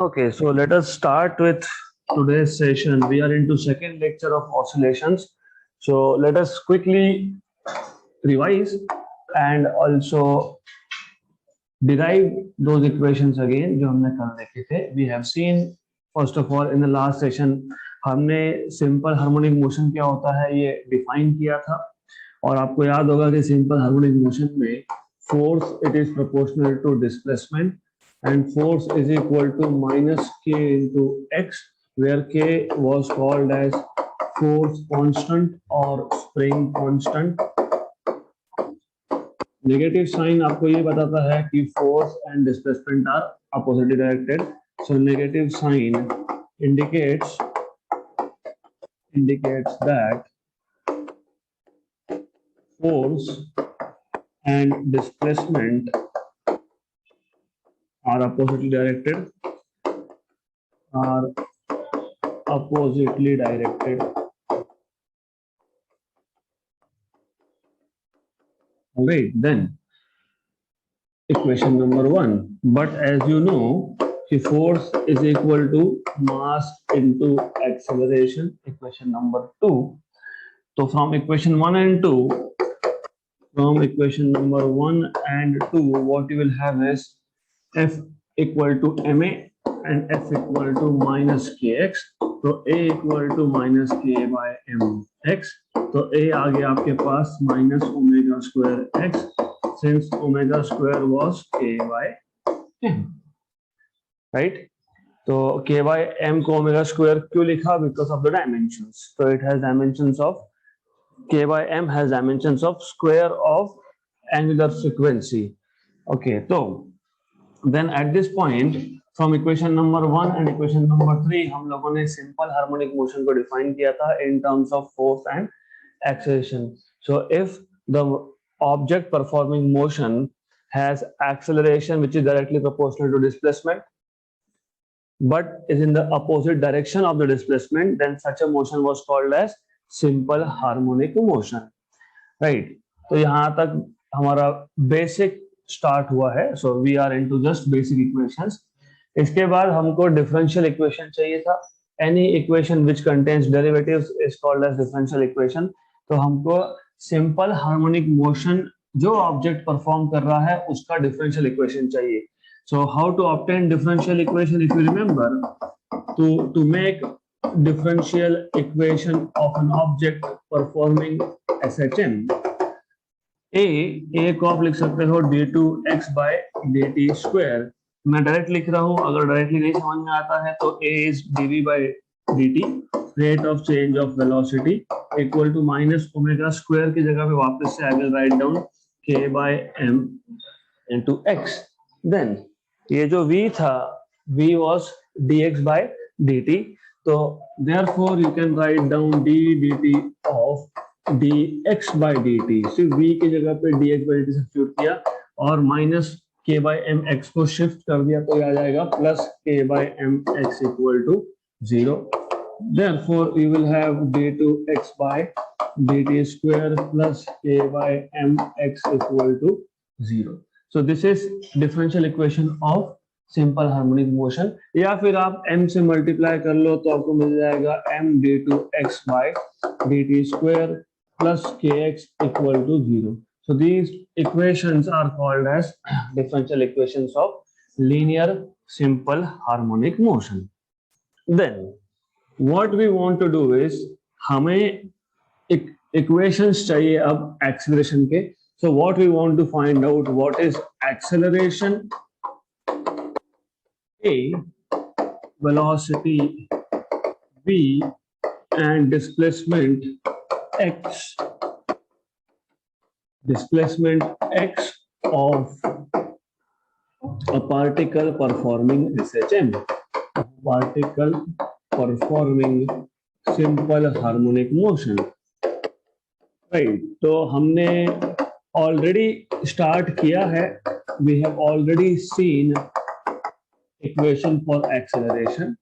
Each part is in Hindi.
Okay, so let us start with today's session. We are into second lecture of oscillations. So let us quickly revise and also derive those equations again जो हमने कल देखे थे. We have seen first of all in the last session हमने simple harmonic motion क्या होता है ये define किया था और आपको याद होगा कि simple harmonic motion में force it is proportional to displacement and force is equal to minus k into x where k was called as force constant or spring constant. Negative sign आपको ये बताता है कि force and displacement are oppositely directed. So negative sign indicates that force and displacement are oppositely directed. Alright, then equation number 1. But as you know, the force is equal to mass into acceleration. Equation number 2. So from equation 1 and 2, from equation number 1 and 2, what you will have is F equal to ma and F equal to minus kx. तो a equal to minus k by mx. तो a आ गया आपके पास minus omega square x since omega square was k by m, right? तो k by m को omega square क्यों लिखा? Because of the dimensions. So it has dimensions of k by m has dimensions of square of angular frequency. Okay, so then at this point from equation number 1 and equation number 3 हम लोगों ने simple harmonic motion को define किया था in terms of force and acceleration. So if the object performing motion has acceleration which is directly proportional to displacement but is in the opposite direction of the displacement, then such a motion was called as simple harmonic motion, right? तो यहाँ तक हमारा basic start हुआ है. So we are into just basic equations. इसके बाद हमको differential equation चाहिए था. Any equation which contains derivatives is called as differential equation. तो हमको simple harmonic motion जो object perform कर रहा है उसका differential equation चाहिए. So how to obtain differential equation? If you remember, to make differential equation of an object performing SHM, a को आप लिख सकते हो d2x by dt square. मैं डायरेक्ट लिख रहा हूँ, अगर डायरेक्टली नहीं समझ में आता है तो a is dv by dt rate of change of velocity equal to minus omega square की जगह पे वापस से I will write down k by m into x. Then ये जो v था v was dx by dt. तो therefore you can write down d dt of dx by dt. सिर्फ v की जगह पे dx by dt सब्स्टिट्यूट किया और minus k by m x को शिफ्ट कर दिया तो ये आ जाएगा plus k by m x equal to 0. Therefore we will have d2x by dt square plus k by m x equal to 0. So this is differential equation of simple harmonic motion. या फिर आप m से मल्टीप्लाई कर लो तो आपको मिल जाएगा m d2x by dt square plus kx equal to 0. So these equations are called as differential equations of linear simple harmonic motion. Then what we want to do is हमें equations चाहिए अब acceleration के. So what we want to find out what is acceleration A, velocity V and displacement x of a particle performing SHM, particle performing simple harmonic motion, right? तो हमने already start किया है. We have already seen equation for acceleration.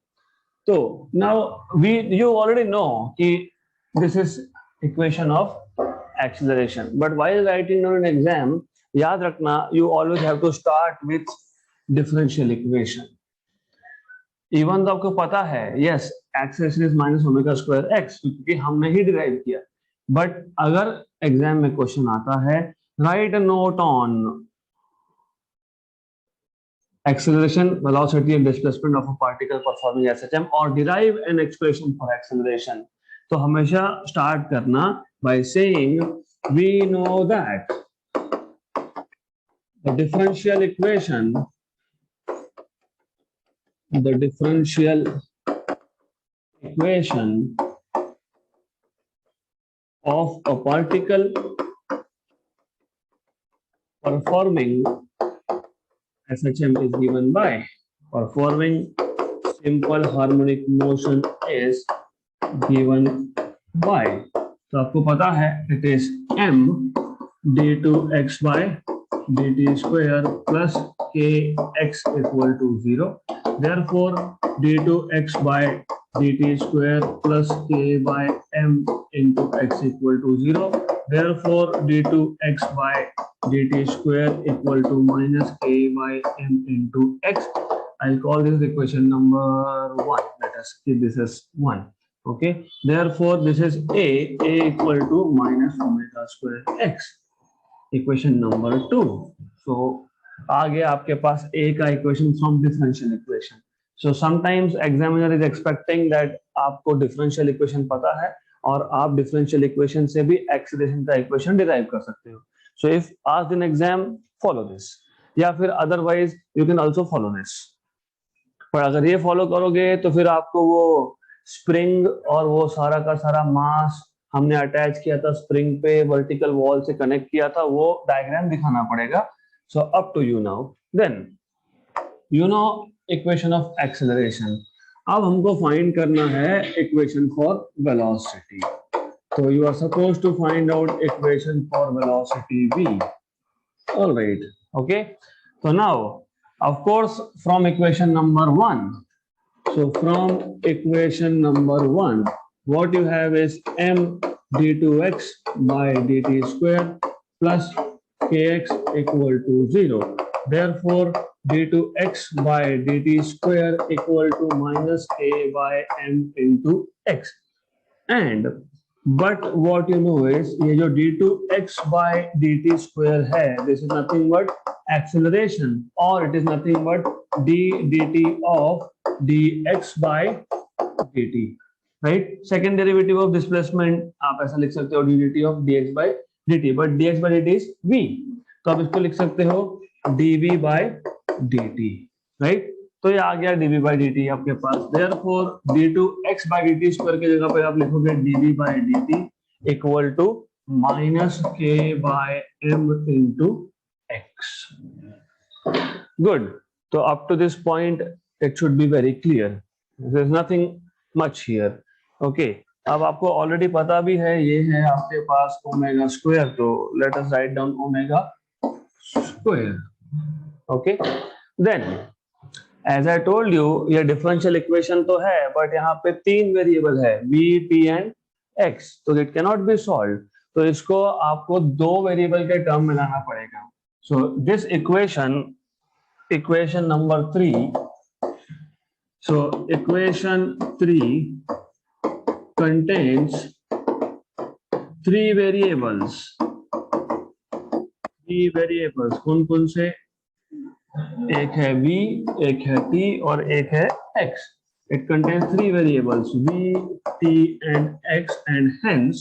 So now you already know कि this is equation of acceleration. But while writing on an exam, याद रखना you always have to start with differential equation. Even तो आपको पता है, yes, acceleration is minus omega square x, क्योंकि हमने ही डिराइव किया। बट अगर एग्जाम में क्वेश्चन आता है, right a note on acceleration, velocity and displacement of a particle performing SHM or derive an expression for acceleration. तो हमेशा start करना by saying we know that the differential equation of a particle performing SHM is given by performing simple harmonic motion is given by, तो आपको पता है it is m d2x by dt square plus kx equal to 0. Therefore d2x by dt square plus k by m into x equal to 0. Therefore d2x by dt square equal to minus k by m into x. I'll call this equation number 1. Let us keep this as 1. Okay, therefore this is a equal to minus omega square x, equation number 2. So आगे आपके पास a का equation from differential equation. So sometimes examiner is expecting that आपको differential equation पता है और आप differential equation से भी acceleration का equation derive कर सकते हो. So if asked in exam, follow this, या फिर otherwise you can also follow this. पर अगर ये follow करोगे तो फिर आपको वो स्प्रिंग और वो सारा का सारा मास हमने अटैच किया था स्प्रिंग पे, वर्टिकल वॉल से कनेक्ट किया था, वो डायग्राम दिखाना पड़ेगा. So up to you now. Then you know equation of acceleration. अब हमको फाइंड करना है इक्वेशन फॉर वेलोसिटी. तो you are suppose to find out equation for velocity v. Alright, okay. तो now of course from equation number 1, so from equation number 1, what you have is m d2x by dt square plus kx equal to 0. Therefore, d2x by dt square equal to minus k by m into x. And but what you know is ये जो d2x by dt square है, this is nothing but acceleration, or it is nothing but d dt of dx by dt, right? Second derivative of displacement आप ऐसा लिख सकते हो d dt of dx by dt, but dx by dt is v, तो आप इसको लिख सकते हो dv by dt, right? तो ये आ गया dv by dt आपके पास. Therefore d2x by dt square की जगह पे आप लिखोगे dv by dt equal to minus k by m into x. Good. So up to this point it should be very clear. There is nothing much here. Okay. अब आपको ऑलरेडी पता भी है, ये है आपके पास ओमेगा स्क्वायर, तो let us write down omega square. Okay. Then as I told you, ये डिफरेंशियल इक्वेशन तो है, बट यहाँ पे 3 वेरिएबल है v, t एंड x, तो it can not be solve. तो इसको आपको 2 वेरिएबल के टर्म में लाना पड़ेगा. So this equation number 3, so equation 3 contains 3 variables. कौन कौन से? एक है v, एक है t और एक है x. It contains 3 variables v, t and x, and hence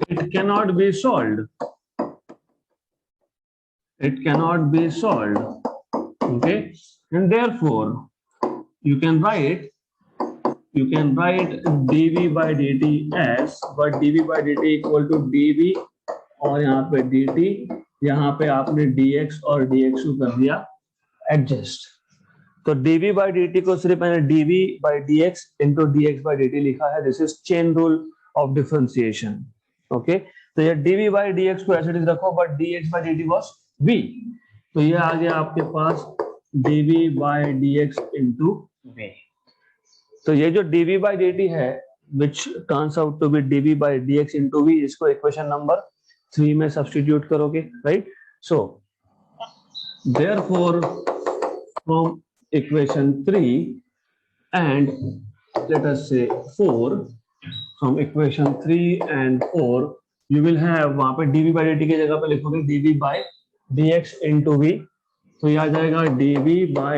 it cannot be solved. Okay, and therefore you can write dv by dt as, but dv by dt equal to dv और यहाँ पे dt, यहाँ पे आपने dx और dx कर दिया एडजस्ट. तो dv by dt को सिर्फ मैंने dv by dx into dx by dt लिखा है. This is chain rule of differentiation. Okay, तो ये dv by dx को ऐसे रखो, but dx by dt was v, तो ये आ गया आपके पास dv by dx into v. तो ये जो dv by dt है, which turns out to be dv by dx into v, इसको इक्वेशन नंबर 3 में सब्स्टिट्यूट करोगे, right? So therefore from equation 3 and let us say 4, from equation 3 and 4 you will have वहां पे dv by dt की जगह पे लिखोगे dv by dx into v, तो ये आ जाएगा dv by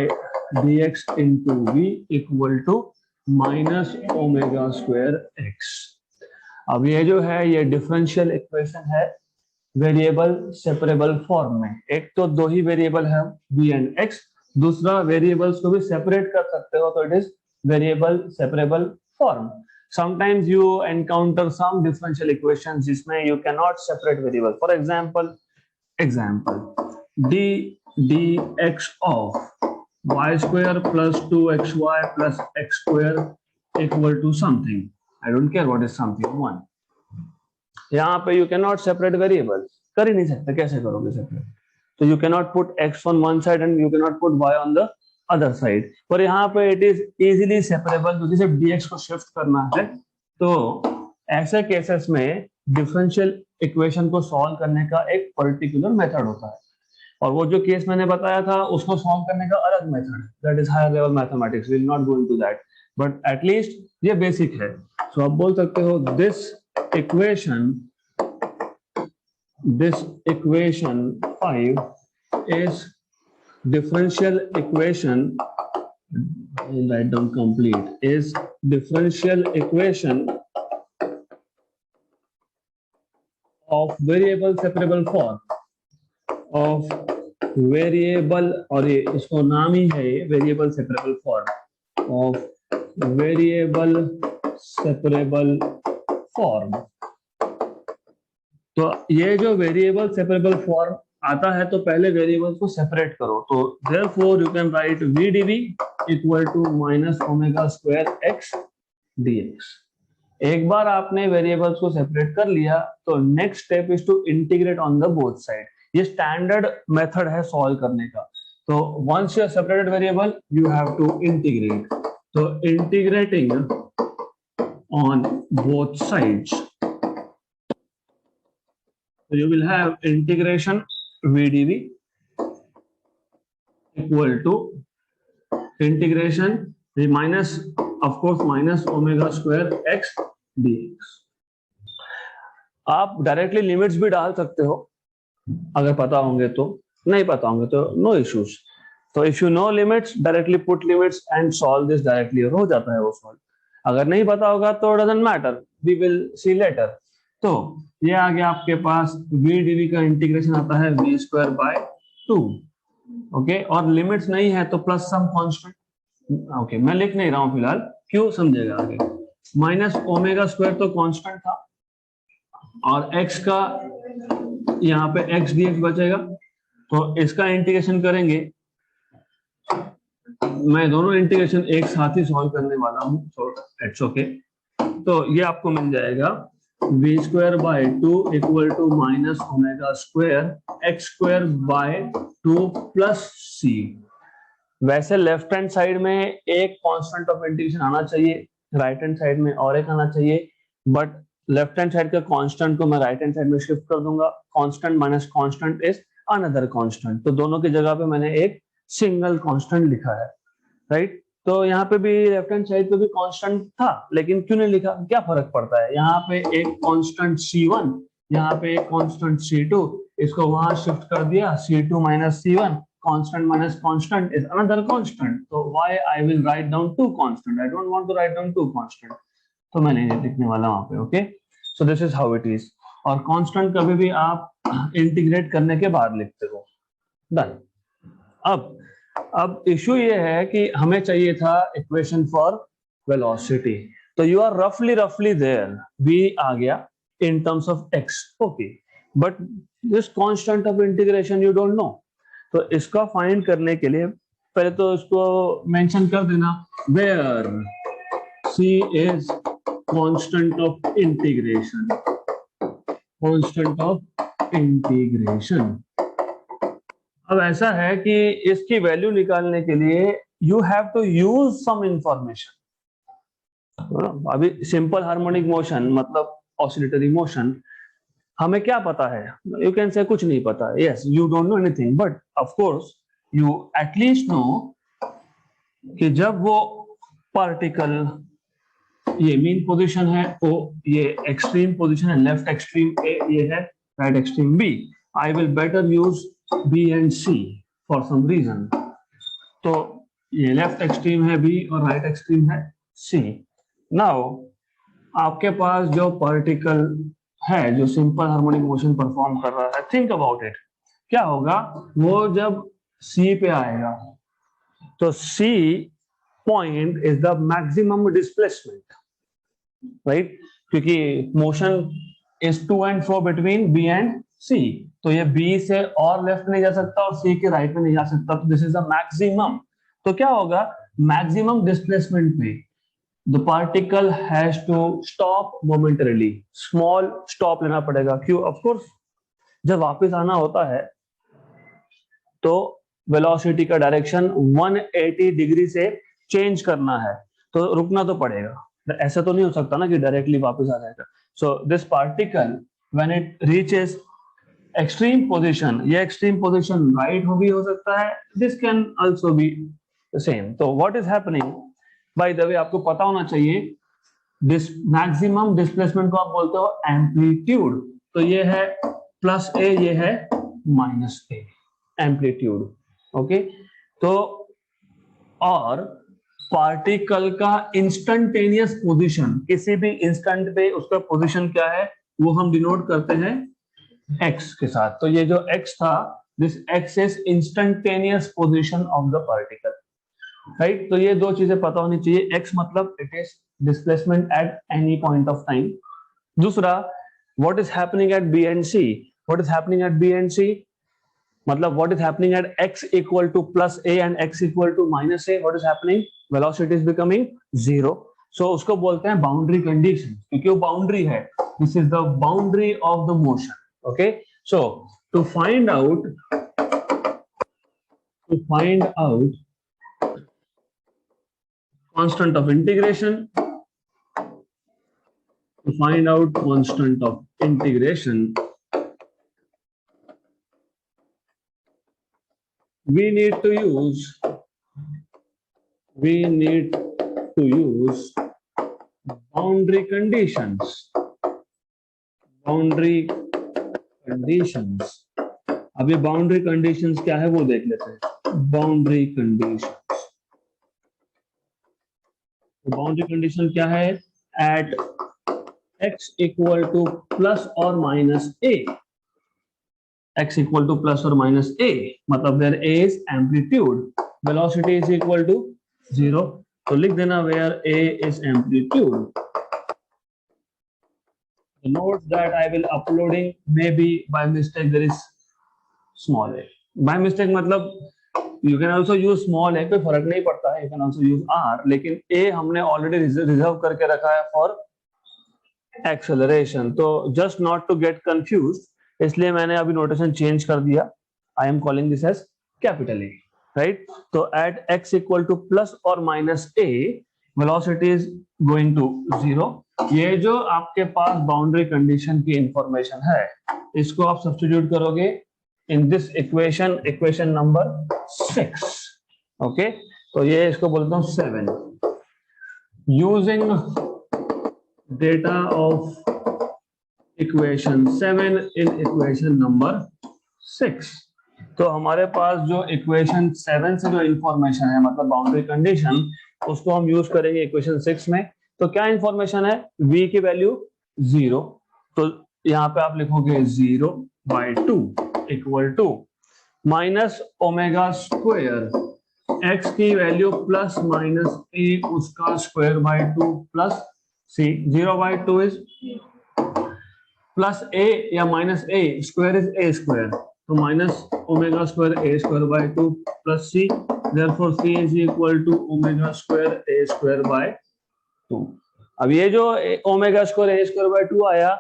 dx into v equal to minus omega square x। अब ये जो है ये डिफरेंशियल इक्वेशन है वेरिएबल सेपरेबल फॉर्म में। एक तो दो ही वेरिएबल है v एंड x, दूसरा वेरिएबल्स को भी सेपरेट कर सकते हो तो it is variable separable form. Sometimes you encounter some differential equations जिसमें you cannot separate variable. For example d dx of y square plus 2xy plus x square equal to something, I don't care what is something, 1। यहाँ पे you cannot separate variable, कर ही नहीं सकते, कैसे करोगे सेपरेट? तो you can not put x on one side and you cannot put y on the other side। पर यहाँ पे इट इज इजीली सेपरेबल क्योंकि सिर्फ dx को शिफ्ट करना है। तो ऐसे केसेस में डिफरेंशियल इक्वेशन को सॉल्व करने का एक पर्टिकुलर मेथड होता है, और वो जो केस मैंने बताया था उसको सॉल्व करने का अलग method, that is higher level mathematics, will not go into that, but at least ये बेसिक है। सो आप बोल सकते हो this equation 5 is differential equation, I'll write down complete, is differential equation of variable separable form of variable, और ये इसको नाम ही है variable separable form of variable separable form. तो ये जो वेरिएबल सेपरेबल फॉर्म आता है तो पहले वेरिएबल्स को सेपरेट करो, तो therefore you can write v dv equal to minus omega square x dx। एक बार आपने वेरिएबल्स को सेपरेट कर लिया तो next step is to integrate on the both side. ये स्टैंडर्ड मेथड है सॉल्व करने का। तो once you separated variable you have to integrate, तो integrating on both sides, so you will have integration v dv equal to integration the minus, of course, minus omega square x dx। आप डायरेक्टली लिमिट्स भी डाल सकते हो अगर पता होंगे, तो नहीं पता होंगे तो नो इश्यूज। तो if you know limits directly put limits and solve this directly, हो जाता है वो सॉल्व। अगर नहीं पता होगा तो doesn't matter, we will see later. तो ये आ गया आपके पास v dv का इंटीग्रेशन आता है v स्क्वायर बाय 2, ओके, और लिमिट्स नहीं है तो प्लस सम कांस्टेंट, ओके, मैं लिख नहीं रहा हूं फिलहाल, क्यों समझेगा आगे। माइनस ओमेगा स्क्वायर तो कांस्टेंट था और x का यहाँ पे x dx बचेगा, तो इसका इंटीग्रेशन करेंगे। मैं दोनों इंटीग्रेशन एक साथ ही सॉल्व करने वाला हूं, सो इट्स ओके। तो ये आपको मिल जाएगा v square by 2 equal to minus omega square x square by 2 plus c। वैसे लेफ्ट हैंड साइड में एक कांस्टेंट ऑफ इंटीग्रेशन आना चाहिए, राइट हैंड साइड में और एक आना चाहिए, बट लेफ्ट हैंड साइड का कांस्टेंट को मैं राइट हैंड साइड में शिफ्ट कर दूंगा। Constant minus constant is another constant, तो दोनों की जगह पे मैंने एक सिंगल कांस्टेंट लिखा है, राइट। तो यहाँ पे भी लेफ्ट हैंड साइड पे भी कांस्टेंट था, लेकिन क्यों नहीं लिखा, क्या फर्क पड़ता है। यहाँ पे एक कांस्टेंट C1, यहाँ पे एक कांस्टेंट C2, इसको वहां शिफ्ट कर दिया, C2 minus C1, constant minus constant is another constant. तो why I will write down two constant, I don't want to write down two constant, तो मैं नहीं लिखने वाला वहां पे, okay. So this is how it is, और कांस्टेंट कभी भी आप इंटीग्रेट करने के बाद लिखते हो, डन। अब इश्यू ये है कि हमें चाहिए था इक्वेशन फॉर वेलोसिटी, तो यू आर रफली देयर, v आ गया इन terms of x, okay, but this constant of integration you don't no. तो इसका फाइंड करने के लिए पहले तो इसको मेंशन कर देना, where c is constant of integration, constant of integration. अब ऐसा है कि इसकी वैल्यू निकालने के लिए you have to use some information. अभी सिंपल हार्मोनिक मोशन मतलब ऑसिलेटरी मोशन, हमें क्या पता है, यू कैन से कुछ नहीं पता, yes you don't know anything, but of course you at least know कि जब वो पार्टिकल, ये मीन पोजीशन है ओ, ये एक्सट्रीम पोजीशन है, लेफ्ट एक्सट्रीम ए, ये है right extreme B, I will better use B and C for some reason. तो ये लेफ्ट एक्सट्रीम है बी और राइट एक्सट्रीम है सी। नाउ आपके पास जो पार्टिकल है जो सिंपल हार्मोनिक मोशन परफॉर्म कर रहा है, थिंक अबाउट इट, क्या होगा वो जब सी पे आएगा तो C point is the maximum displacement, right, क्योंकि motion is to and fro between B and C, तो ये बी से और लेफ्ट नहीं जा सकता और सी के राइट में नहीं जा सकता, तो दिस इज द मैक्सिमम। तो क्या होगा, मैक्सिमम डिस्प्लेसमेंट में the particle has to stop momentarily, small stop लेना पड़ेगा। क्यों? ऑफ कोर्स जब वापस आना होता है तो वेलोसिटी का डायरेक्शन 180 डिग्री से चेंज करना है, तो रुकना तो पड़ेगा, ऐसा तो नहीं हो सकता ना कि डायरेक्टली वापस आ जाएगा। So this particle when it reaches extreme position, ये एक्सट्रीम पोजीशन राइट हो भी हो सकता है, this can also be the same. तो what is happening, by the way आपको पता होना चाहिए, दिस मैक्सिमम डिस्प्लेसमेंट को आप बोलते हो एम्पलीट्यूड। तो ये है प्लस ए, ये है माइनस ए, एम्पलीट्यूड। ओके, तो और पार्टिकल का इंस्टेंटेनियस पोजीशन, किसी भी इंस्टेंट पे उसका पोजीशन क्या है वो हम डिनोट करते हैं एक्स के साथ। तो ये जो एक्स था, this X is instantaneous position of the particle, right. तो ये दो चीजें पता होनी चाहिए, एक्स मतलब it is displacement at any point of time. दूसरा, what is happening at B and C, what is happening at B and C मतलब what is happening at x equal to plus a and x equal to minus a, what is happening, velocity is becoming zero, so उसको बोलते हैं boundary condition, क्योंकि वो boundary है, this is the boundary of the motion। okay, so to find out constant of integration, we need to use boundary conditions। अब ये बाउंड्री कंडीशंस क्या है वो देख लेते हैं। बाउंड्री कंडीशन क्या है, at x equal to plus और minus a, x equal to plus or minus a, मतलब where a is amplitude, velocity is equal to 0, तो लिख देना where a is amplitude। The notes that I will uploading, maybe by mistake there is small a, by mistake मतलब you can also use small a, कोई फर्क नहीं पड़ता है, you can also use r, लेकिन a हमने already रिजर्व करके रखा है for acceleration, तो just not to get confused, इसलिए मैंने अभी नोटेशन चेंज कर दिया, I am calling this as capital A, right. तो at x equal to plus और minus a, velocity is going to 0। ये जो आपके पास बाउंड्री कंडीशन की इंफॉर्मेशन है, इसको आप सब्स्टिट्यूट करोगे in this equation number 6। Okay, तो ये इसको बोलता हूँ 7, using data of equation 7 in equation number 6। तो हमारे पास जो इक्वेशन 7 से जो इंफॉर्मेशन है, मतलब बाउंड्री कंडीशन, उसको हम यूज करेंगे इक्वेशन 6 में। तो क्या इंफॉर्मेशन है, v की वैल्यू 0, तो यहाँ पे आप लिखोगे 0/2 equal to minus omega square, x की वैल्यू प्लस माइनस a उसका square by 2 plus c, 0/2 is plus a या minus a, square is a square, तो minus omega square a square by 2 plus c, therefore c is equal to omega square a square by 2। अब ये जो omega square a square by 2 आया,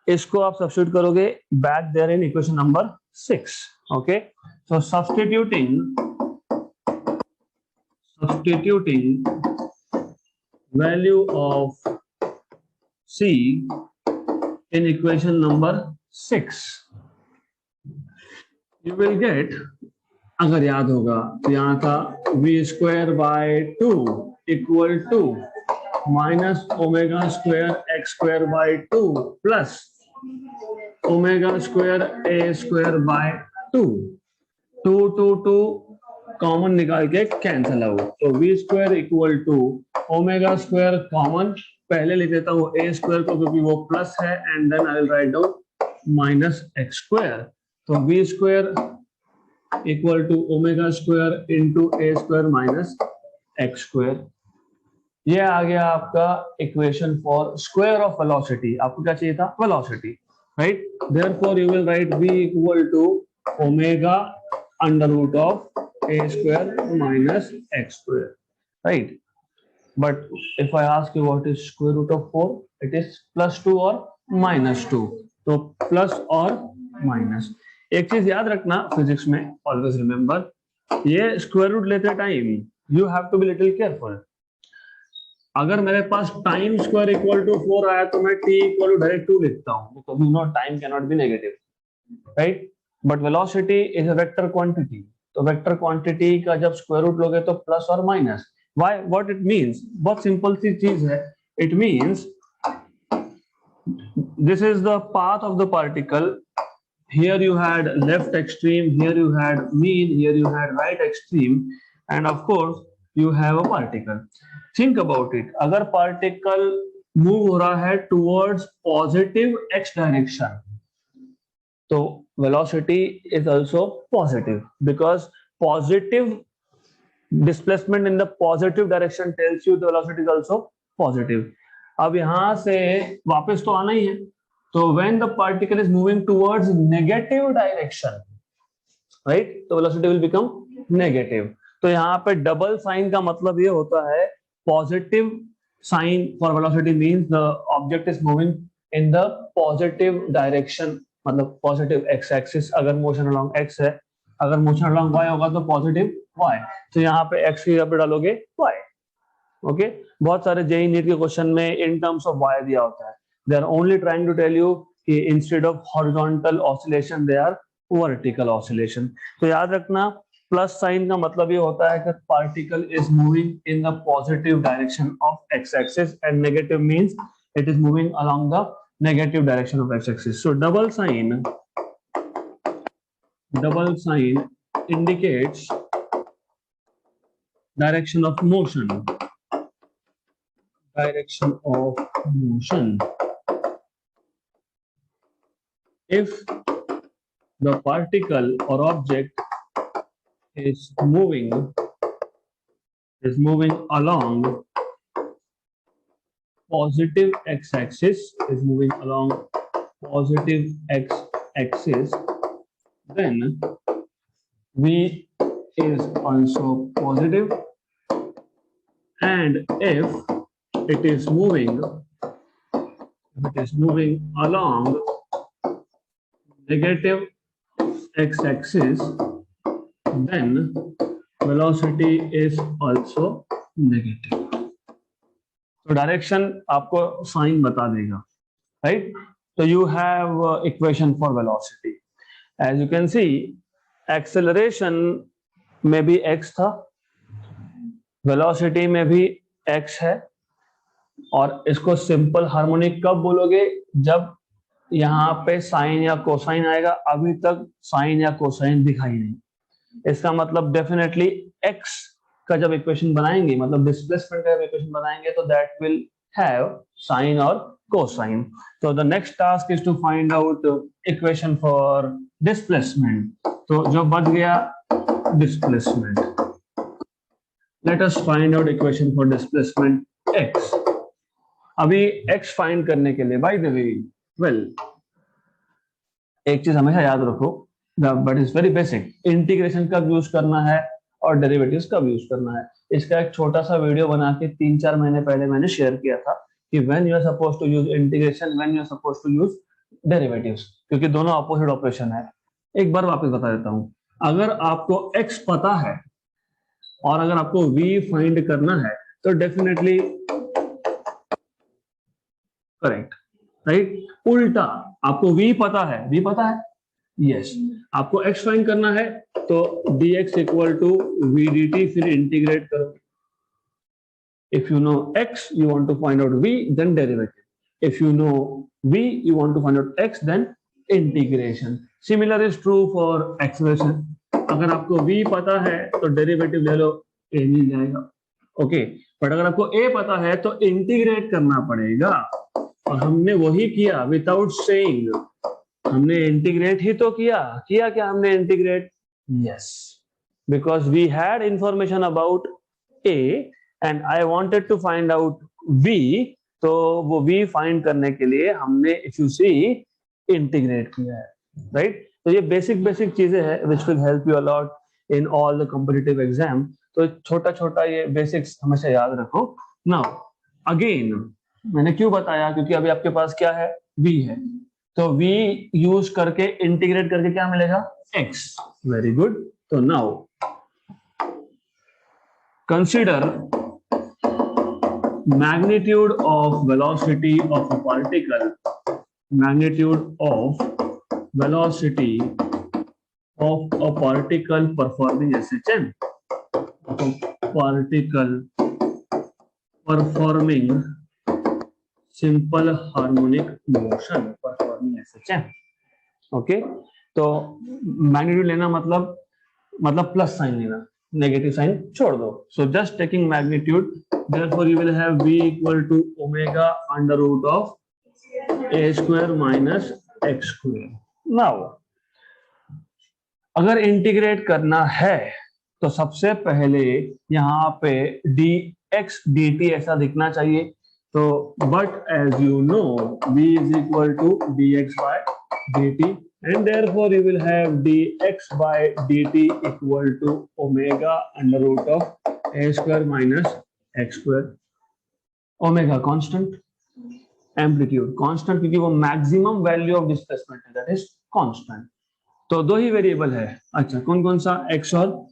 इसको आप सब्स्टिट्यूट करोगे back there in equation number 6। Okay, so substituting value of c in equation number 6, you will get, अगर याद होगा तो यहाँ था v square by 2 equal to minus omega square x square by 2 plus omega square a square by 2. 2 common निकाल के कैंसिल आउट, तो v square equal to omega square common पहले लिख देता हूँ a स्क्वायर को क्योंकि वो प्लस है, and then I will write down minus x square. तो v square equal to omega square into a square minus x square. ये आ गया आपका equation for square of velocity. आपको क्या चाहिए था? Velocity, right? Therefore you will write v equal to omega under root of a square minus x square, right? But if I ask you what is square root of 4, it is plus 2 or minus 2. तो plus और minus. एक चीज याद रखना फिजिक्स में, always remember, ये स्क्वायर रूट लेते time you have to be little careful. अगर मेरे पास टाइम स्क्वायर इक्वल टू 4 आया तो मैं t इक्वल टू डायरेक्ट 2 लिखता हूँ, because you know time cannot be negative, right? But velocity is a vector quantity. तो वेक्टर क्वांटिटी का जब स्क्वायर रूट लोगे तो प्लस और minus. Why? What it means? बहुत सिंपल सी चीज है. It means this is the path of the particle. Here you had left extreme, here you had mean, here you had right extreme, end of course you have a particle. Think about it. अगर पार्टिकल मूव हो रहा है टुवर्ड्स पॉजिटिव एक्स डायरेक्शन, तो velocity is also positive, because positive displacement in the positive direction tells you the velocity is also positive. अब यहां से वापस तो आना ही है, तो when the particle is moving towards negative direction, right, तो velocity will become negative. तो यहाँ पे डबल साइन का मतलब ये होता है, positive sign for velocity means the object is moving in the positive direction, मतलब पॉजिटिव एक्स एक्सिस. अगर मोशन अलोंग एक्स है, अगर मोशन अलोंग वाई होगा तो पॉजिटिव वाई. तो यहाँ पे एक्स की जगह पे डालोगे वाई. ओके, बहुत सारे जेईई नीट के क्वेश्चन में इन टर्म्स ऑफ वाई दिया होता है. They are only trying to tell you कि instead of horizontal oscillation they are vertical oscillation. तो याद रखना, प्लस साइन का मतलब ये होता है कि particle is moving in the positive direction of x axis, and negative means it is moving along the negative direction of x-axis. So double sign indicates direction of motion. Direction of motion. If the particle or object is moving along positive x-axis, is moving along positive x-axis, then v is also positive, and if it is moving along negative x-axis, then velocity is also negative. तो डायरेक्शन आपको साइन बता देगा, राइट? तो you have equation for velocity. As you can see, acceleration में भी x था, वेलोसिटी में भी x है, और इसको सिंपल हार्मोनिक कब बोलोगे? जब यहाँ पे साइन या कोसाइन आएगा. अभी तक साइन या कोसाइन दिखाई नहीं. इसका मतलब डेफिनेटली x का जब इक्वेशन बनाएंगे, मतलब डिस्प्लेसमेंट का इक्वेशन बनाएंगे, तो दैट विल हैव साइन और कोसाइन. तो the next task is to find out equation for displacement. तो जो बच गया displacement, let us find out equation for displacement x. अभी x फाइंड करने के लिए, बाय द वे, वेल, एक चीज हमेशा याद रखो, but is very basic. Integration कब यूज करना है और डेरिवेटिव्स कब यूज करना है, इसका एक छोटा सा वीडियो बना के 3-4 महीने पहले मैंने शेयर किया था कि when you are supposed to use integration, when you are supposed to use derivatives, क्योंकि दोनों अपोजिट ऑपरेशन है. एक बार वापस बता देता हूं. अगर आपको x पता है और अगर आपको v फाइंड करना है, तो डेफिनेटली करेक्ट, राइट? उल्टा, आपको v पता है, यस, आपको x फाइंड करना है तो dx equal to v dt, फिर इंटीग्रेट करो. If you know x, you want to find out v, then derivative. If you know v, you want to find out x, then integration. Similar is true for acceleration. अगर आपको v पता है तो डेरिवेटिव ले लो, a मिल जाएगा. ओके, बट अगर आपको a पता है तो इंटीग्रेट करना पड़ेगा, और हमने वही किया विदाउट सेइंग. हमने इंटीग्रेट ही तो किया क्या हमने integrate? Yes, because we had information about a and I wanted to find out v, तो वो v फाइंड करने के लिए हमने, इफ यू सी, इंटीग्रेट किया है. राइट, तो ये बेसिक चीजें हैं which will help you a lot in all the competitive exam. तो छोटा ये बेसिक्स हमेशा याद रखो. नाउ अगेन मैंने क्यों बताया, क्योंकि अभी आपके पास क्या है, v है, तो v यूज करके इंटीग्रेट करके क्या मिलेगा, x. Very good. तो now consider magnitude of velocity of a particle, magnitude of velocity of a particle performing SHM, particle performing simple harmonic motion, performing SHM. Okay, तो मैग्नीट्यूड लेना मतलब प्लस साइन लेना, नेगेटिव साइन छोड़ दो. So just taking magnitude, therefore you will have v equal to omega under root of a square minus x square. Now अगर इंटीग्रेट करना है तो सबसे पहले यहाँ पे dx dt ऐसा दिखना चाहिए. तो but as you know v is equal to dx by dt, and therefore you will have dx by dt equal to omega under root of a square minus x square. Omega constant, amplitude constant, क्योंकि वो मैक्सिमम वैल्यू ऑफ डिस्प्लेसमेंट है, दैट इज कांस्टेंट. तो दो ही वेरिएबल है. अच्छा, कौन सा, x और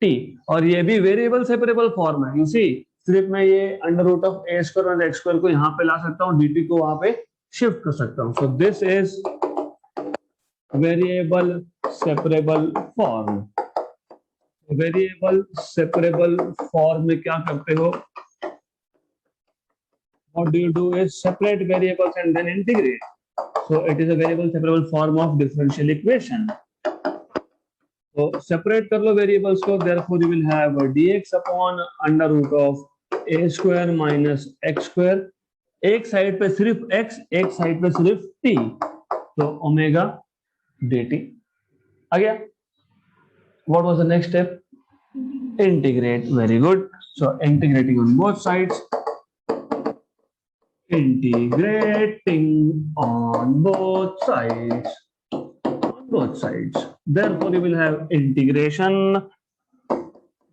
t, और ये भी वेरिएबल सेपरेबल फॉर्म है. यू सी, सिर्फ मैं ये under root of a square और x स्क्वायर को यहाँ पे ला सकता हूँ, dt को वहां पे शिफ्ट कर सकता हूँ. सो this is variable separable form. Variable separable form में क्या करते हो, what do you do is separate variables and then integrate. So it is a variable separable form of differential equation. So separate कर लो variables को, therefore you will have a dx upon under root of a square minus x square. एक साइड पे सिर्फ x, एक साइड पे सिर्फ t, तो ओमेगा dt आ गया. What was the next step? Integrate. Very good. So integrating on both sides. Integrating on both sides. On both sides. Therefore, you will have integration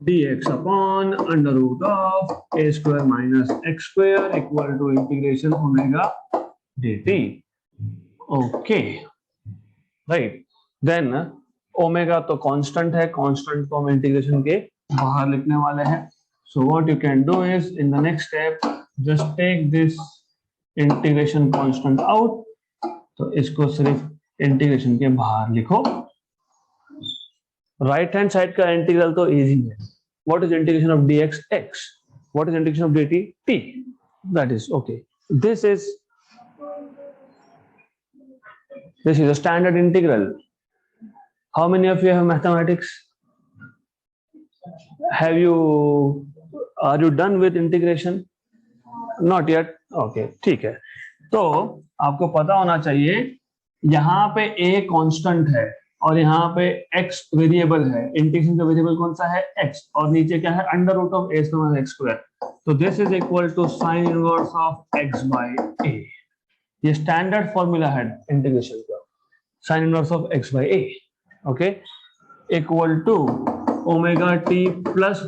dx upon under root of a square minus x square equal to integration omega dt. Okay. Right. Then omega तो कांस्टेंट है, कांस्टेंट को हम इंटीग्रेशन के बाहर लिखने वाले हैं. So what you can do is, in the next step just take this integration constant out. तो इसको सिर्फ इंटीग्रेशन के बाहर लिखो. राइट हैंड साइड का इंटीग्रल तो इजी है. What is integration of dx x, what is integration of dt t, that is okay. This is a standard integral. How many of you have mathematics? Are you done with integration? Not yet. Okay, ठीक है. तो आपको पता होना चाहिए, यहाँ पे a कांस्टेंट है और यहाँ पे x वेरिएबल है. इंटीग्रेशन का वेरिएबल कौन सा है, x, और नीचे क्या है, under root of a square minus x square. तो this is equal to sine inverse of x by a. ये स्टैंडर्ड फॉर्मूला है इंटीग्रेशन का, sine inverse of x by a. Okay, equal to omega t plus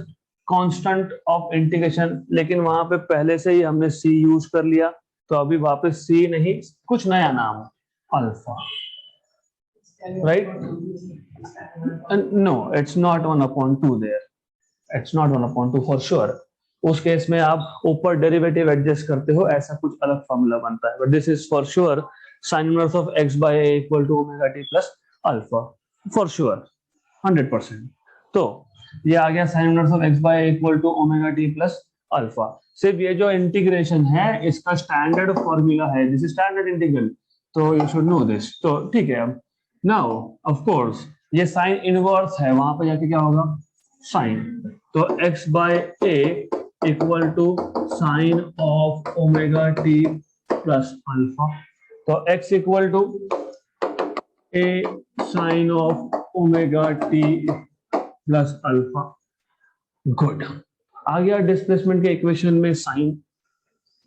constant of integration. लेकिन वहां पे पहले से ही हमने c यूज कर लिया, तो अभी वापस c नहीं, कुछ नया नाम, alpha. Right? No, it's not 1/2 there. It's not 1/2 for sure. उस केस में आप ऊपर डेरिवेटिव एडजस्ट करते हो, ऐसा कुछ अलग फॉर्मूला बनता है. But this is for sure sine inverse of x by a equal to omega t plus alpha for sure 100%। तो ये आ गया sine inverse of x by equal to omega t plus alpha. सिर्फ ये जो इंटीग्रेशन है इसका स्टैंडर्ड फॉर्मूला है, दिस इज स्टैंडर्ड इंटीग्रल, तो यू शुड नो दिस। तो ठीक है, अब नाउ ऑफ कोर्स ये साइन इनवर्स है, वहां पे जाके क्या होगा साइन, तो x by a equal to sine of omega t plus alpha, तो x equal to a sine of omega t plus alpha. Good, आ गया डिस्प्लेसमेंट के इक्वेशन में साइन,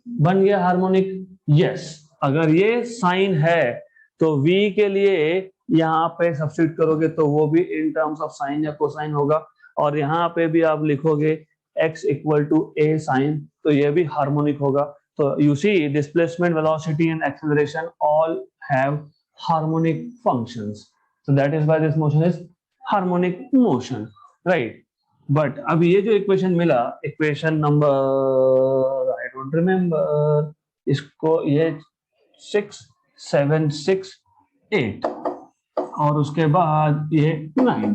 बन गया हार्मोनिक। यस, अगर ये साइन है तो v के लिए यहाँ पे सब्स्टिट्यूट करोगे तो वो भी इन टर्म्स ऑफ साइन या कोसाइन होगा, और यहाँ पे भी आप लिखोगे x equal to a sine, तो ये भी हार्मोनिक होगा। तो you see displacement, velocity and acceleration all have harmonic functions, so that is why this motion is harmonic motion, right? But अब ये जो इक्वेशन मिला, equation number I don't remember, इसको ये 6, 7, 6, 8 और उसके बाद ये 9।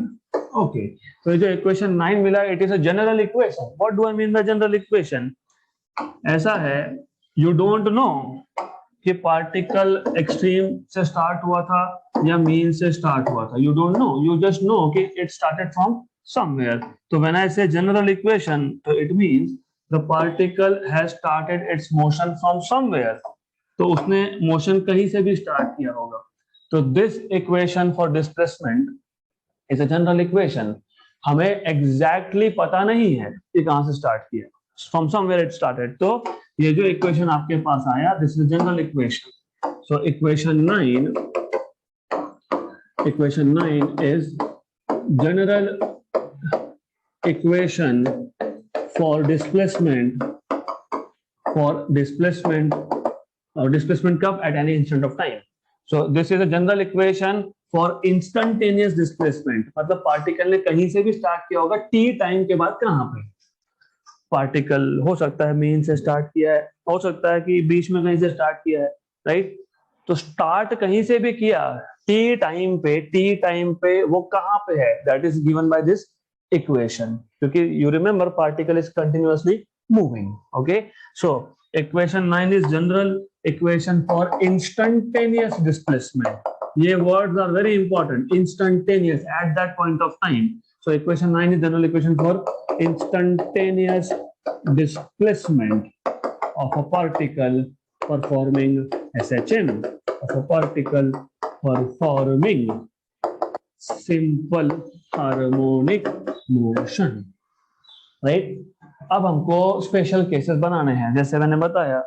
ओके, तो ये जो इक्वेशन 9 मिला, it is a general equation. What do I mean by general equation? ऐसा है, यू डोंट नो कि पार्टिकल एक्सट्रीम से स्टार्ट हुआ था या मीन से स्टार्ट हुआ था, you don't know, you just know कि it started from somewhere. So when I say general equation, so it means the particle has started its motion from somewhere. तो उसने मोशन कहीं से भी स्टार्ट किया होगा। तो this equation for displacement is a general equation. हमें exactly पता नहीं है कि कहाँ से स्टार्ट किया, from somewhere it started. तो ये जो इक्वेशन आपके पास आया, this is a general equation. So equation 9 is general equation for displacement or displacement curve at any instant of time. So this is a general equation for instantaneous displacement, मतलब पार्टिकल ने कहीं से भी स्टार्ट किया होगा t टाइम के बाद, कहाँ पे पार्टिकल हो सकता है मीन से स्टार्ट किया है, हो सकता है कि बीच में कहीं से स्टार्ट किया है, राइट? तो स्टार्ट कहीं से भी किया t टाइम पे वो कहाँ पे है, that is given by this equation, क्योंकि you remember particle is continuously moving. Okay, so equation 9 is general equation for instantaneous displacement. ये words are very important, instantaneous, at that point of time. So equation 9 is general equation for instantaneous displacement of a particle performing SHM, of a particle performing simple harmonic motion, right? अब हमको स्पेशल केसेस बनाने हैं, जैसे मैंने बताया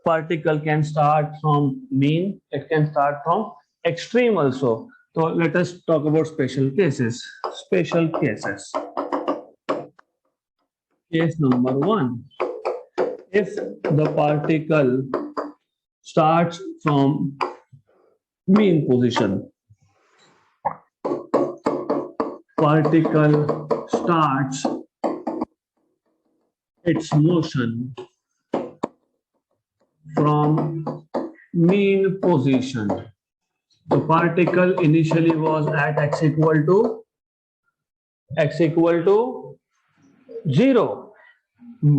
particle can start from mean, it can start from extreme also. तो let us talk about special cases. Case number 1, if the particle starts from mean position, particle starts its motion from mean position. The particle initially was at x equal to 0.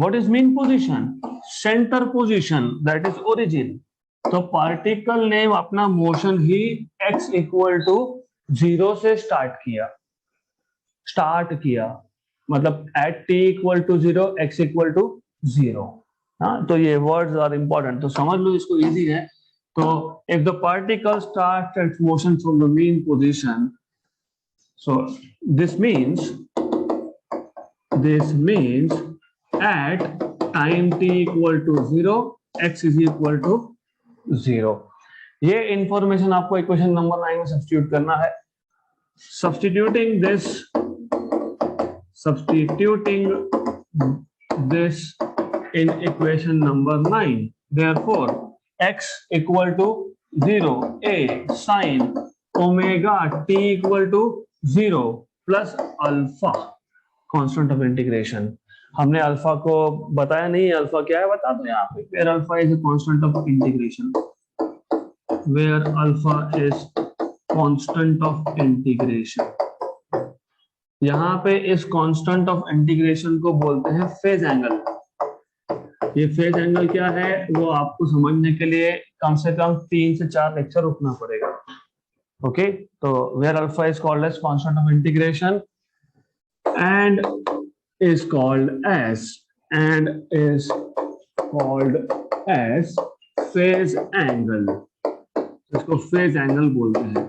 What is mean position? Center position, that is origin. तो पार्टिकल ने अपना मोशन ही x इक्वल टू 0 से स्टार्ट किया, मतलब at t equal to 0, x equal to 0। हाँ, तो ये वर्ड्स आर इंपॉर्टेंट, तो समझ लो, इसको इजी है। तो if the particle start its motion from the mean position, so this means at time t equal to 0, x is equal to 0। ये इंफॉर्मेशन आपको इक्वेशन नंबर 9 में सब्स्टिट्यूट करना है। Substituting this in equation number 9, therefore x equal to 0, a sin omega t equal to 0 plus alpha, constant of integration। हमने अल्फा को बताया नहीं, अल्फा क्या है बता दो यहाँ पे। where alpha is a constant of integration, where alpha is constant of integration. यहाँ पे इस कांस्टेंट ऑफ इंटीग्रेशन को बोलते हैं फेज एंगल। ये फेज एंगल क्या है वो आपको समझने के लिए कम से कम 3 से 4 लेक्चर रुकना पड़ेगा। ओके, तो where alpha is called as constant of integration and is called as phase angle। इसको फेज एंगल बोलते हैं।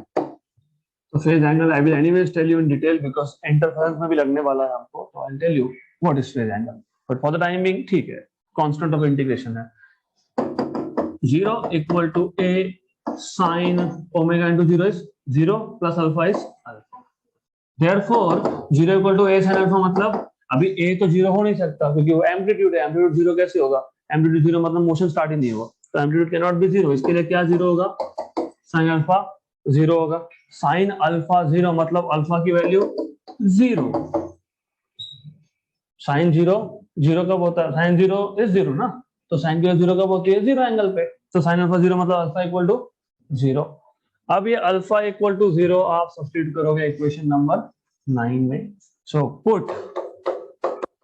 तो phase angle I will anyways tell you in detail because interference में भी लगने वाला है हमको, तो I tell you what is phase angle, but for the time being ठीक है, कांस्टेंट ऑफ इंटीग्रेशन है 0 equal to a sin omega into 0 is 0 plus alpha is alpha। Therefore 0 equal to a sin alpha मतलब अभी a तो 0 हो नहीं सकता क्योंकि वो एम्पलीट्यूड है, एम्पलीट्यूड 0 कैसे होगा, एम्पलीट्यूड 0 मतलब मोशन स्टार्ट ही नहीं होगा, तो एम्पलीट्यूड कैन नॉट बी 0, इसके लिए क्या 0 होगा, sin अल्फा 0 होगा। sin अल्फा 0 मतलब अल्फा की वैल्यू 0। sin 0 0 कब होता है, sin 0 इज 0 ना, तो sin की वैल्यू 0 कब होती है, 0 एंगल पे, तो sin अल्फा 0 मतलब अल्फा इक्वल टू 0। अब ये अल्फा इक्वल टू 0 आप सब्स्टिट्यूट करोगे इक्वेशन नंबर 9 में, so put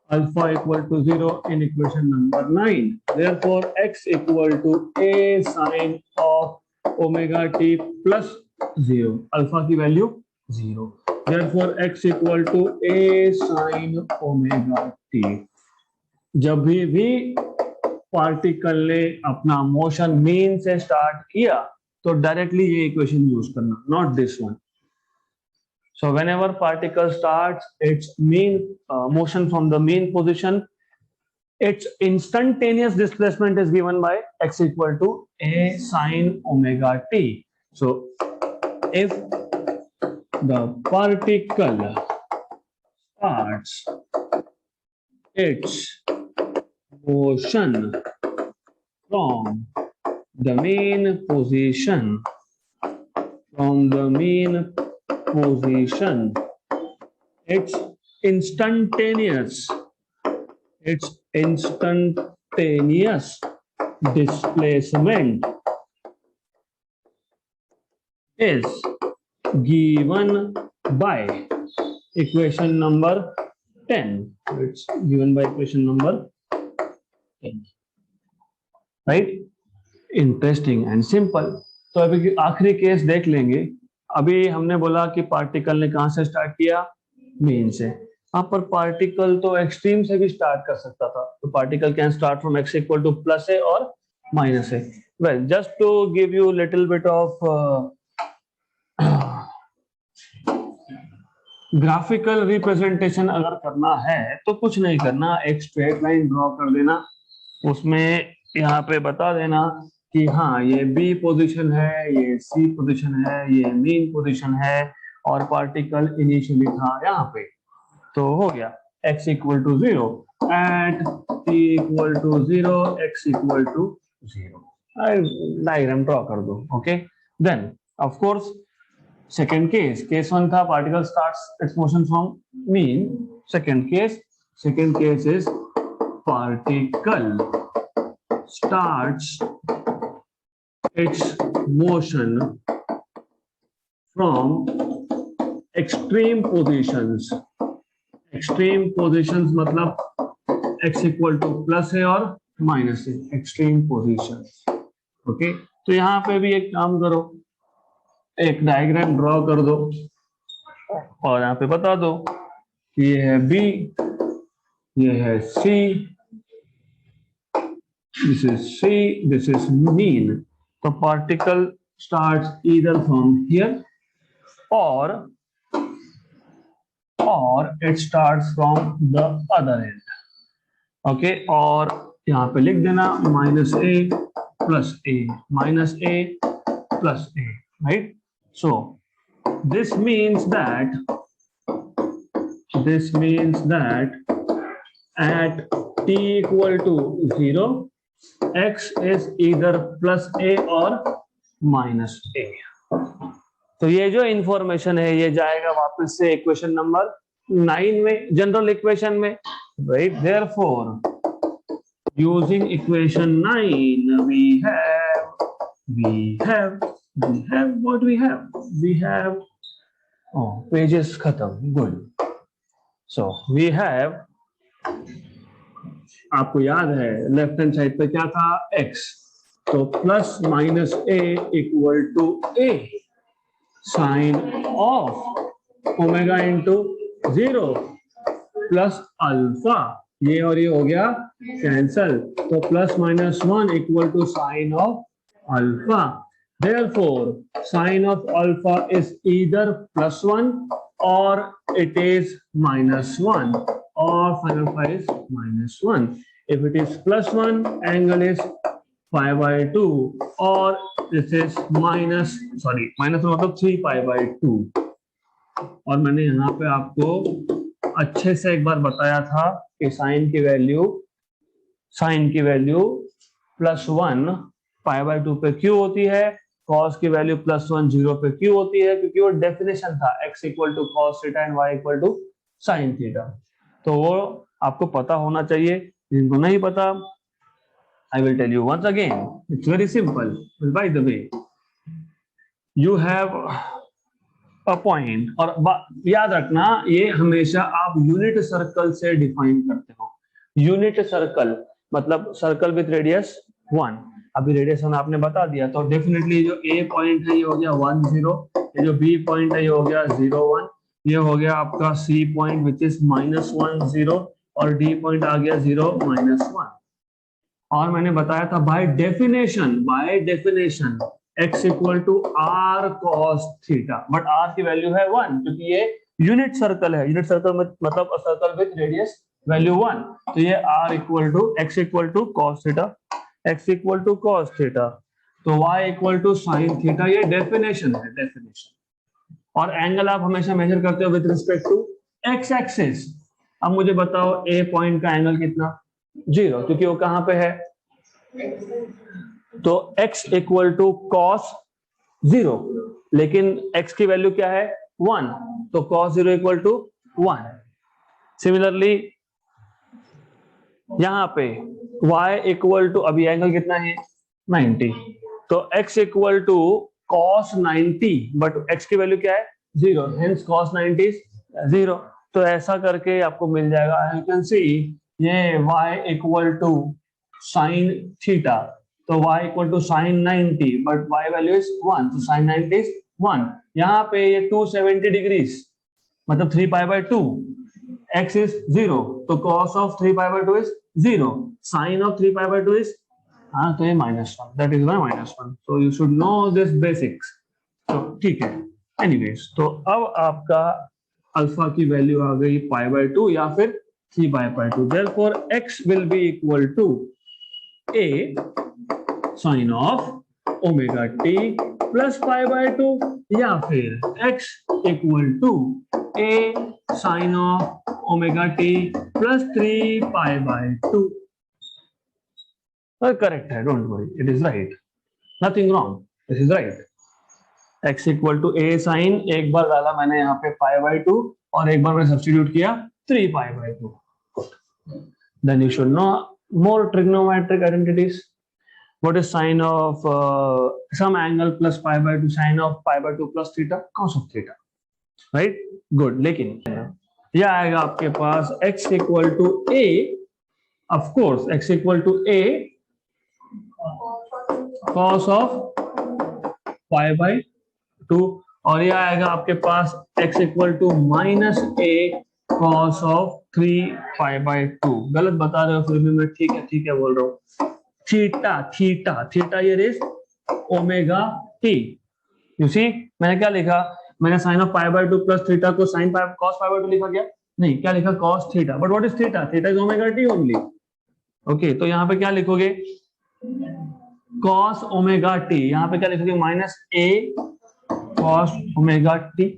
alpha equal to 0 in equation number 9। Therefore x equal to a sin of omega t plus 0, alpha की value 0। Therefore x equal to a sin omega t। जब भी पार्टिकल ने अपना मोशन मीन से स्टार्ट किया तो डायरेक्टली ये इक्वेशन यूज करना, not this one. So whenever particle starts its mean motion from the mean position, its instantaneous displacement is given by x equal to a sin omega t. So if the particle starts its motion from the mean position, its instantaneous displacement is given by equation number 10. It's given by equation number 10, right? Interesting and simple। तो अभी आखिरी केस देख लेंगे। अभी हमने बोला कि पार्टिकल ने कहां से स्टार्ट किया, मीन से। यहाँ पर पार्टिकल तो एक्सट्रीम से भी स्टार्ट कर सकता था, तो particle can start from x equal to plus a और minus a. Well, just to give you little bit of graphical representation अगर करना है तो कुछ नहीं करना, एक स्ट्रेट लाइन ड्रॉ कर देना, उसमें यहाँ पे बता देना कि हाँ ये बी पोजीशन है, ये सी पोजीशन है, ये मेन पोजीशन है और पार्टिकल इनिशियली था यहाँ पे, तो हो गया x equal to 0 at t equal to 0, x equal to 0। Diagram draw कर दो। Okay, then of course second case 1 था particle starts its motion from mean. Second case is particle starts its motion from extreme positions। extreme positions मतलब x इक्वल टू प्लस है और माइनस है, एक्सट्रीम पोजिशंस। ओके, तो यहाँ पे भी एक काम करो, एक डायग्राम ड्रॉ कर दो और यहाँ पे बता दो कि ये है B, ये है C, this is C, this is mean। The particle starts either from here or it starts from the other end। okay, और यहाँ पे लिख देना minus A plus A, minus A plus A, right? So this means that at t equal to 0 x is either plus a or minus a। तो ये जो इंफॉर्मेशन है ये जाएगा वापस से इक्वेशन नंबर 9 में, जनरल इक्वेशन में, right? Therefore using equation 9 we have we have what we have. We have, oh, pages khatam. Good. So we have, आपको याद है लेफ्ट हैंड साइड पे क्या था, x, तो plus minus a equal to a sine of omega into 0 plus alpha, ये और ये हो गया कैंसल, तो plus minus 1 equal to sine of alpha, therefore sin of alpha is either +1 or it is -1, or sin alpha is -1. If it is +1, angle is pi/2, or this is minus मतलब 3π/2. और मैंने यहाँ पे आपको अच्छे से एक बार बताया था कि साइन की वैल्यू +1 π/2 पे क्यों होती है, cos की वैल्यू +1 0 पे क्यों होती है, क्योंकि वो डेफिनेशन था x equal to cos theta and y equal to sine theta, तो वो आपको पता होना चाहिए। जिनको नहीं पता, I will tell you once again. It's very simple. By the way, you have a point, और याद रखना ये हमेशा आप यूनिट सर्कल से डिफाइन करते हो। यूनिट सर्कल मतलब सर्कल विथ रेडियस 1, अभी रेडियस आपने बता दिया, तो डेफिनेटली जो ए पॉइंट है ये हो गया 1 0, ये जो बी पॉइंट है ये हो गया 0 1, ये हो गया आपका सी पॉइंट विच इज -1 0, और डी पॉइंट आ गया 0 -1। और मैंने बताया था by definition x equal to r cos theta, but r की वैल्यू है 1 क्योंकि ये यूनिट सर्कल है, यूनिट सर्कल मतलब सर्कल विथ रेडियस वैल्यू 1, तो ये r equal to x equal to cos theta, x equal to cos theta, तो y equal to sin theta, ये डेफिनेशन है, डेफिनेशन। और एंगल आप हमेशा मेजर करते हो with respect to x axis. अब मुझे बताओ a पॉइंट का एंगल कितना, 0, क्योंकि वो कहां पे है, तो x इक्वल टू cos 0, लेकिन x की वैल्यू क्या है 1, तो cos 0 इक्वल टू 1। सिमिलरली यहां पे y इक्वल टू, अभी एंगल कितना है 90, तो x equal to cos 90, but x की वैल्यू क्या है 0, हेंस cos 90 इज 0, तो ऐसा करके आपको मिल जाएगा। यू कैन सी ये y equal to sin theta, तो y equal to sin 90, but y value is 1, तो sin 90 इज 1। यहाँ पे ये 270 डिग्रीज मतलब 3π/2, x इज 0, तो cos of 3π/2 is 0, sin of 3π/2 is, हाँ तो ये -1, that is -1, so you should know this basics, तो ठीक है। एनीवेज, तो अब आपका अल्फा की वैल्यू आ गई π/2 या फिर 3π/2, therefore x will be equal to a sin of omega t plus π/2, या फिर x equal to a sin of omega t plus 3π/2। Correct है, don't worry, it is right, nothing wrong, this is right. x equal to a sin, एक बार डाला मैंने यहाँ पे π/2 और एक बार मैंने सब्स्टिट्यूट किया 3π/2। Then you should know more trigonometric identities. What is sin of some angle plus π/2, sin of π/2 plus theta, cos of theta, right? Good. लेकिन यह आएगा आपके पास x equal to a, of course x equal to a cos of π/2, और यह आएगा आपके पास x equal to -a cos of 3π/2। गलत बता रहे हो फिर भी मैं ठीक है बोल रहा हूँ। थीटा ये is omega T. You see मैंने क्या लिखा, मैंने साइन ऑफ π/2 प्लस थीटा को साइन cos π/2 लिखा क्या, नहीं, क्या लिखा cos theta, but what is theta, theta is omega T only. Okay, तो यहाँ पे क्या लिखोगे cos ओमेगा टी, यहाँ पे क्या लिखोगे -a cos omega T,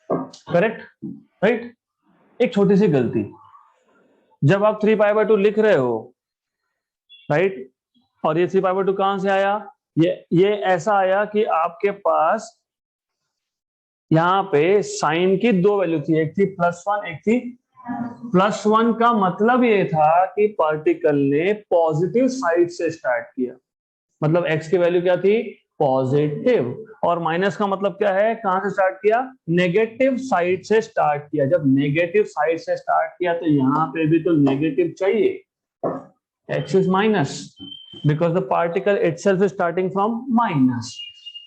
correct, right. एक छोटी सी गलती, जब आप 3π/2 लिख रहे हो, राइट, और ये 3π/2 कहां से आया, ये ऐसा आया कि आपके पास यहाँ पे साइन की दो वैल्यू थी, एक थी +1 एक थी +1, का मतलब ये था कि पार्टिकल ने पॉजिटिव साइड से स्टार्ट किया, मतलब x की वैल्यू क्या थी पॉजिटिव। और माइनस का मतलब क्या है, कहां से स्टार्ट किया, नेगेटिव साइड से स्टार्ट किया। जब नेगेटिव साइड से स्टार्ट किया तो यहाँ पे भी तो नेगेटिव चाहिए, x is minus because the particle itself is starting from minus,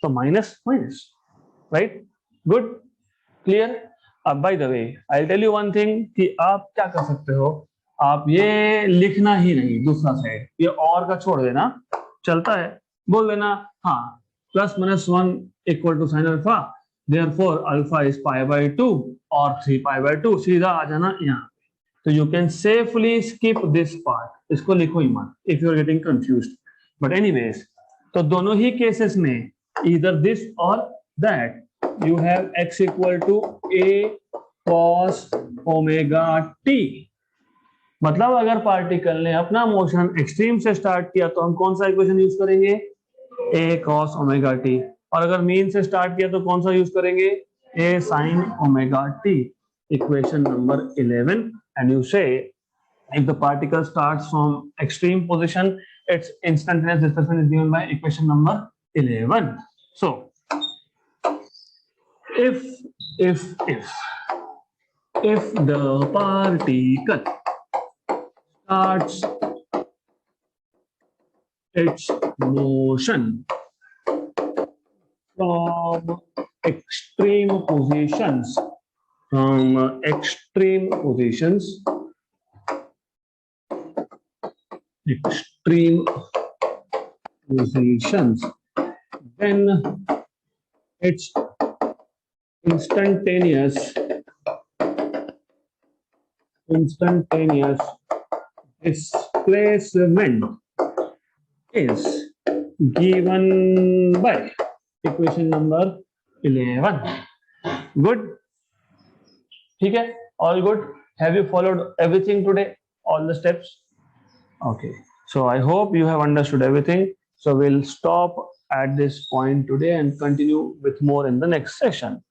so minus minus, right? Good, clear? अब by the way I'll tell you one thing कि आप क्या कर सकते हो, आप ये लिखना ही नहीं दूसरा साइड, ये और का छोड़ देना, चलता है, बोल देना हाँ plus minus 1 equal to sine alpha, therefore alpha is pi by 2 और 3 पाई बाय 2, सीधा आ जाना यहाँ। तो you can safely skip this part, इसको लिखो ही मत if you are getting confused. But anyways, तो दोनों ही केसेस में ईदर दिस और that you have x equal to a cos omega t। मतलब अगर पार्टिकल ने अपना मोशन एक्सट्रीम से स्टार्ट किया तो हम कौन सा इक्वेशन यूज करेंगे, a cos ओमेगा t, और अगर मीन से स्टार्ट किया तो कौन सा यूज करेंगे, a sin omega t। Equation number 11, and you say if the particle starts from extreme position, its instantaneous displacement is given by equation number 11. So if the particle starts its motion from extreme positions, extreme positions, then its instantaneous displacement is given by equation number 11. Good, ठीक है, all good. Have you followed everything today, all the steps? Okay, so I hope you have understood everything. So we'll stop at this point today and continue with more in the next session.